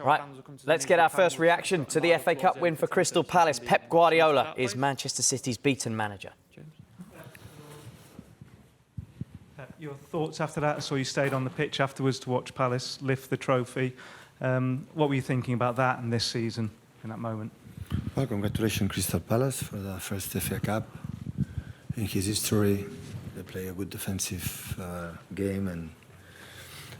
Right, let's get our first reaction to the FA Cup win for Crystal Palace. Pep Guardiola is Manchester City's beaten manager. Your thoughts after that? I saw you stayed on the pitch afterwards to watch Palace lift the trophy. What were you thinking about that and this season in that moment? Well, congratulations Crystal Palace for the first FA Cup in his history. They play a good defensive game, and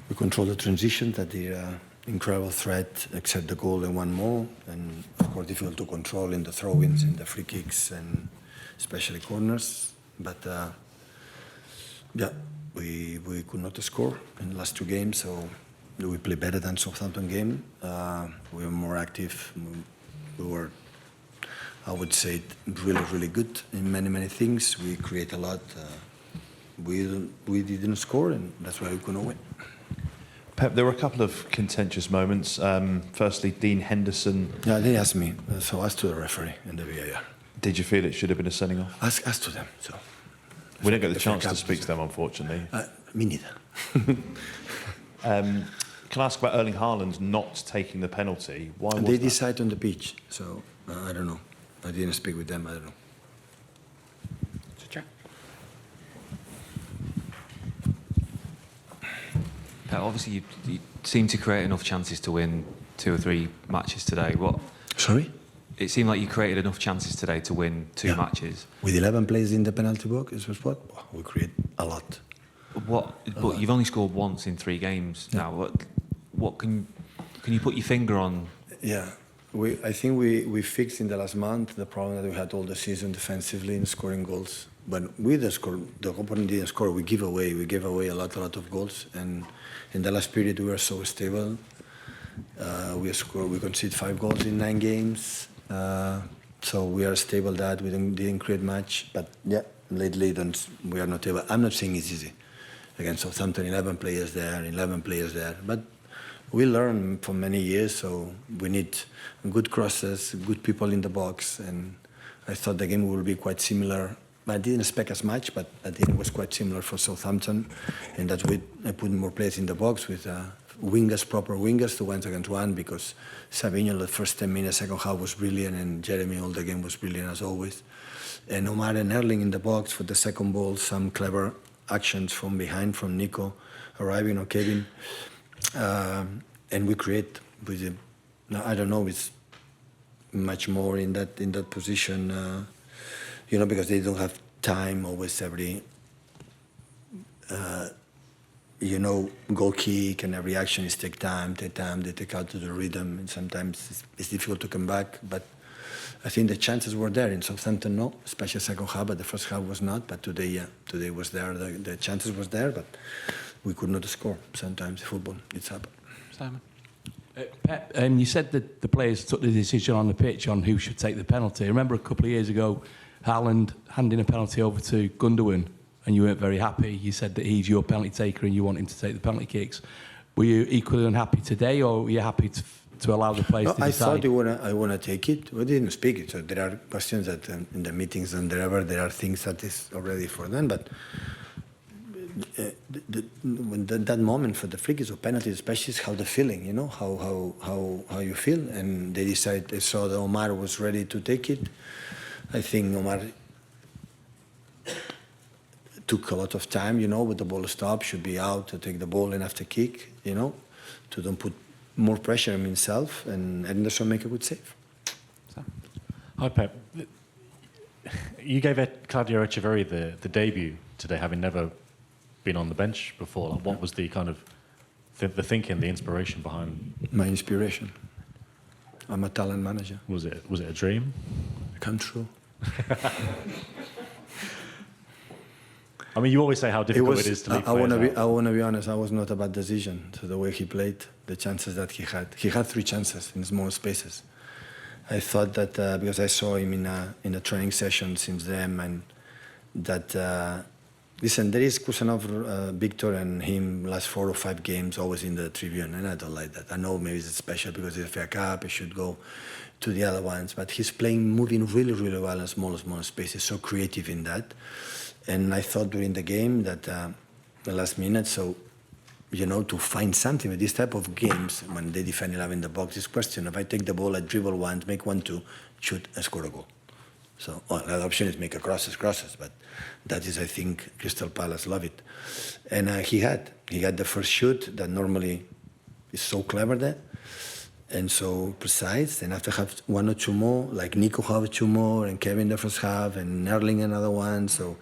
we control the transition, that they're incredible threat, except the goal and one more, and of course difficult to control in the throw-ins, in the free kicks, and especially corners. But yeah, we could not score in the last two games, so we play better than Southampton game. We were more active. We were, I would say, really good in many things. We create a lot. We didn't score, and that's why we couldn't win. Pep, there were a couple of contentious moments. Firstly, Dean Henderson. Yeah, they asked me, so ask to the referee and the VAR. Did you feel it should have been a sending off? Ask to them. So we didn't get the chance to speak to them, unfortunately. Me neither. Can I ask about Erling Haaland not taking the penalty? Why was they that? decide on the pitch, so I don't know. I didn't speak with them. I don't know. Obviously, you seem to create enough chances to win 2 or 3 matches today. What? Sorry? It seemed like you created enough chances today to win 2 matches. With 11 players in the penalty box, we create a lot. But you've only scored once in 3 games now. What can you put your finger on? Yeah, I think we fixed in the last month the problem that we had all the season defensively in scoring goals. But we didn't score. The opponent didn't score. We gave away a lot of goals. And in the last period, we were so stable. We conceded 5 goals in 9 games. So we are stable. That we didn't create much. But yeah, lately we are not able. I'm not saying it's easy against Southampton. 11 players there. But we learn for many years. So we need good crosses, good people in the box. And I thought the game will be quite similar. I didn't expect as much, but I think it was quite similar for Southampton, and that I put more players in the box with proper wingers to 1-against-1, because Savinho the first 10 minutes, second half was brilliant, and Jeremy all the game was brilliant as always. And Omar and Erling in the box for the second ball, some clever actions from behind, from Nico arriving or Kevin, and we create with I don't know, it's much more in that position. Because they don't have time always every, goal kick and every action is take time, they take out to the rhythm, and sometimes it's difficult to come back. But I think the chances were there in Southampton, no, especially second half, but the first half was not. But today was there, the chances was there, but we could not score. Sometimes football, it's happened. Simon? Pep, you said that the players took the decision on the pitch on who should take the penalty. I remember a couple of years ago, Haaland handing a penalty over to Gundogan, and you weren't very happy. You said that he's your penalty taker and you want him to take the penalty kicks. Were you equally unhappy today, or were you happy to allow the players to decide? I want to take it. We didn't speak it, so there are questions that in the meetings and wherever there are things that is already for them. But that moment for the free kicks or penalties, especially, is how the feeling, how you feel. And they decided. They saw that Omar was ready to take it. I think Omar took a lot of time, with the ball stop, should be out to take the ball and after kick, to don't put more pressure on himself, and Henderson make a good save. Hi, Pep. You gave Claudio Echeverri the debut today, having never been on the bench before. What was the kind of the thinking, the inspiration behind? My inspiration. I'm a talent manager. Was it a dream? Come true. I mean, you always say how difficult it is to leave players out. I want to be honest. I was not a bad decision. So the way he played, the chances that he had 3 chances in small spaces. I thought that because I saw him in a training session since then, and that listen, there is Kusanov, Victor, and him last 4 or 5 games always in the Tribune, and I don't like that. I know maybe it's special because it's a FA Cup. It should go to the other ones, but he's moving really well in small spaces, so creative in that. And I thought during the game that the last minute, so to find something with this type of games when they defend 11 in the box. This question: if I take the ball, I dribble once, make 1-2, shoot, and score a goal. So the other option is make a crosses, but that is, I think, Crystal Palace love it. And he had the first shoot that normally is so clever there and so precise. And after have 1 or 2 more, like Nico have 2 more, and Kevin the first half, and Erling another one. So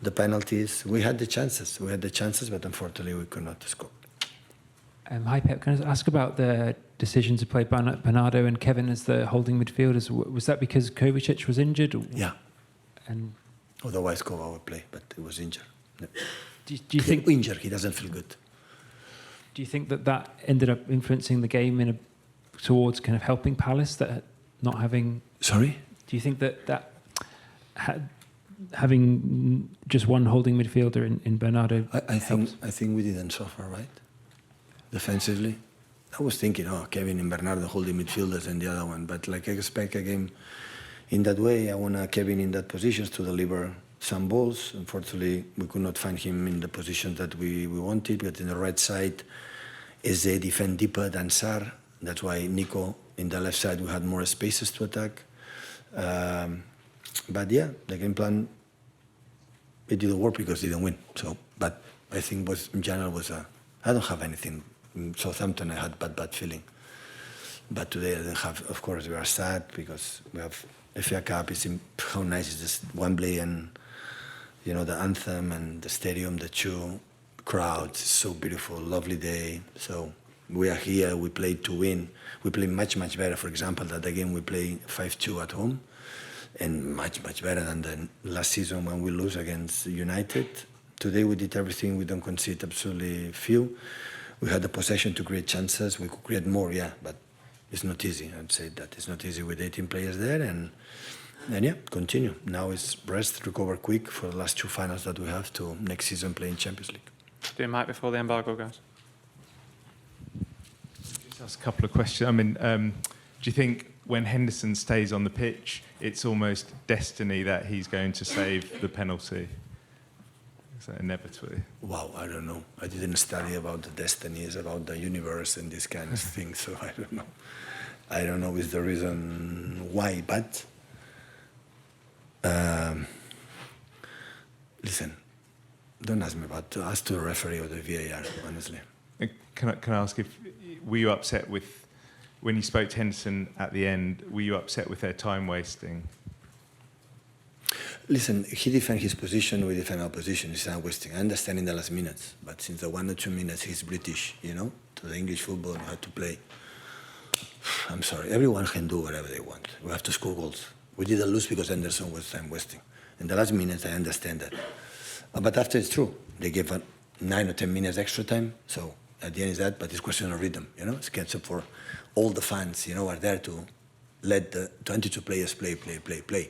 the penalties, we had the chances, but unfortunately we could not score. Hi Pep, can I ask about the decision to play Bernardo and Kevin as the holding midfielders? Was that because Kovacic was injured? Yeah. And otherwise Kova would play, but he was injured. Yeah. Do you think injured? He doesn't feel good. Do you think that ended up influencing the game towards kind of helping Palace, that not having? Sorry. Do you think that having just one holding midfielder in Bernardo? I think we didn't suffer, right? Defensively, I was thinking, Kevin and Bernardo holding midfielders and the other one, but like I expect a game in that way. I want Kevin in that positions to deliver some balls. Unfortunately, we could not find him in the position that we wanted, but in the right side, Eze defend deeper than Sar. That's why Nico in the left side, we had more spaces to attack. But yeah, the game plan, it didn't work because it didn't win. So, but I think in general I don't have anything. In Southampton, I had bad feeling. But today I didn't have. Of course, we are sad because we have FA Cup. How nice is this Wembley, and the anthem and the stadium, the 2 crowds. It's so beautiful, lovely day. So we are here. We played to win. We play much better. For example, that game we play 5-2 at home, and much better than the last season when we lose against United. Today we did everything. We don't concede absolutely few. We had the possession to create chances. We could create more, yeah, but it's not easy. I'd say that it's not easy with 18 players there, and yeah, continue. Now it's rest, recover quick for the last 2 finals that we have to next season play in Champions League. Do Mike before the embargo goes. Just ask a couple of questions. I mean, do you think when Henderson stays on the pitch, it's almost destiny that he's going to save the penalty? Is that inevitably? Wow, I don't know. I didn't study about the destinies, about the universe and this kind of thing, so I don't know. I don't know is the reason why, but listen, don't ask me about ask to the referee or the VAR, honestly. Can I ask were you upset with, when you spoke to Henderson at the end, were you upset with their time wasting? Listen, he defends his position, we defend our position. It's not wasting. I understand in the last minutes, but since the 1 or 2 minutes, he's British, to the English football, you have to play. I'm sorry, everyone can do whatever they want. We have to score goals. We didn't lose because Henderson was time wasting. In the last minutes, I understand that. But after, it's true. They gave 9 or 10 minutes extra time, so at the end is that, but it's question of rhythm, It's catch up for all the fans, are there to let the 22 players play.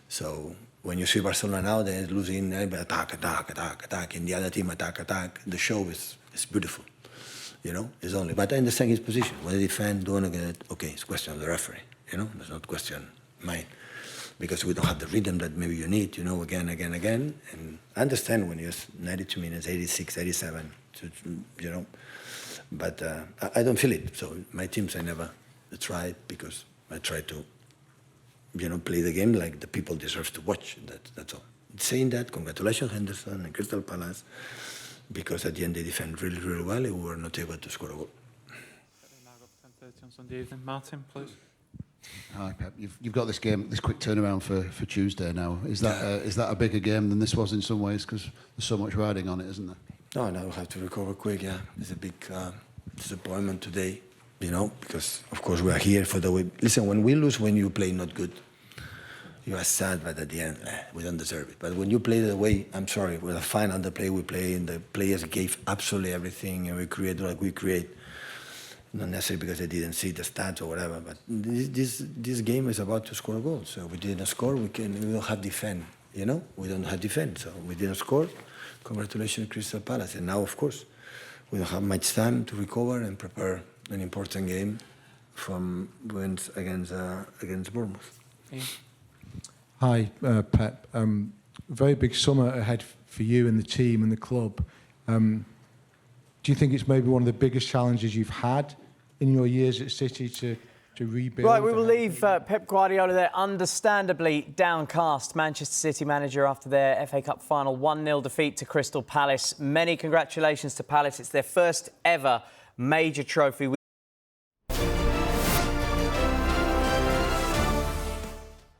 So when you see Barcelona now, they're losing, attack, and the other team attack. The show is beautiful, It's only. But I understand his position. When they defend, don't get it. Okay, it's question of the referee, It's not question mine, because we don't have the rhythm that maybe you need, again. And I understand when you use 92 minutes, 86, 87, But I don't feel it. So my teams, I never tried because I try to. Play the game like the people deserve to watch. That's all. Saying that, congratulations Henderson and Crystal Palace, because at the end they defend really well, and we were not able to score a goal. 10:30 on Sunday evening. Martin, please. Hi Pep, you've got this game, this quick turnaround for Tuesday now. Is that a bigger game than this was in some ways, because there's so much riding on it, isn't there? No, we have to recover quick. Yeah, it's a big disappointment today. Because of course we are here for the way. Listen, when we lose, when you play not good, you are sad, but at the end, we don't deserve it. But when you play the way, I'm sorry, with the final, the play we play, and the players gave absolutely everything, and we create like we create, not necessarily because they didn't see the stats or whatever, but this game is about to score a goal. So if we didn't score, we don't have defend, We don't have defend, so we didn't score. Congratulations, Crystal Palace. And now, of course, we don't have much time to recover and prepare an important game from wins against Bournemouth. Ian? Hi, Pep. Very big summer ahead for you and the team and the club. Do Do you think it's maybe one of the biggest challenges you've had in your years at City to rebuild? Right, we will leave Pep Guardiola there, understandably downcast. Manchester City manager after their FA Cup final 1-0 defeat to Crystal Palace. Many congratulations to Palace. It's their first ever major trophy.